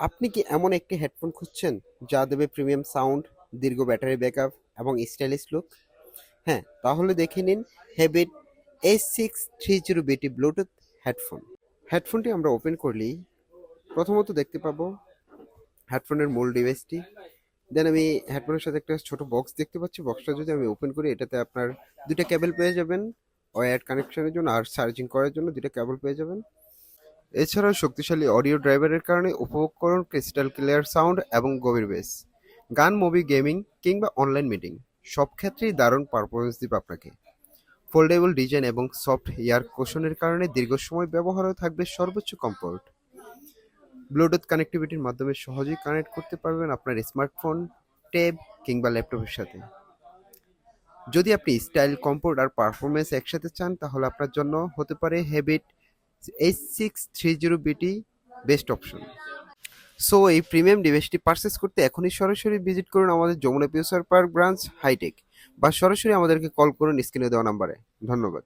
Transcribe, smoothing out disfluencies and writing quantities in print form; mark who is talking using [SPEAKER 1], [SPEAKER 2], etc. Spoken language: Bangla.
[SPEAKER 1] আপনি কি এমন একটি হেডফোন খুঁজছেন যা দেবে প্রিমিয়াম সাউন্ড, দীর্ঘ ব্যাটারি ব্যাকআপ এবং স্টাইলিশ লুক? হ্যাঁ, তাহলে দেখে নিন হেবিট H630BT ব্লুটুথ হেডফোন। হেডফোনটি আমরা ওপেন করলেই প্রথমত দেখতে পাবো হেডফোনের মূল ডিভাইসটি। দেন আমি হেডফোনের সাথে একটা ছোট বক্স দেখতে পাচ্ছি। বক্সটা যদি আমি ওপেন করি, এটাতে আপনার দুইটা কেবল পেয়ে যাবেন, ওয়্যার্ড কানেকশনের জন্য আর চার্জিং করার জন্য দুইটা কেবল পেয়ে যাবেন। এছাড়াও শক্তিশালী অডিও ড্রাইভারের কারণে উপভোগ করুন ক্রিস্টাল ক্লিয়ার সাউন্ড এবং গভীর বেস। গান, মুভি, গেমিং কিংবা অনলাইন মিটিং সব ক্ষেত্রেই দারুণ পারফরমেন্স দিবে আপনাকে। ফোল্ডেবল ডিজাইন এবং সফট এয়ার কুশনের কারণে দীর্ঘ সময় ব্যবহারেও থাকবে সর্বোচ্চ কমফোর্ট। ব্লুটুথ কানেক্টিভিটির মাধ্যমে সহজেই কানেক্ট করতে পারবেন আপনার স্মার্টফোন, ট্যাব কিংবা ল্যাপটপের সাথে। যদি আপনি স্টাইল, কমফোর্ট আর পারফরমেন্স একসাথে চান, তাহলে আপনার জন্য হতে পারে Havit H630BT best option. So এই প্রিমিয়াম ডিভাইসটি পারচেস করতে এখনই সরাসরি ভিজিট করুন আমাদের Jamuna Future Park branch Hitech, বা সরাসরি আমাদেরকে কল করুন স্ক্রিনে দেওয়া নাম্বারে। ধন্যবাদ।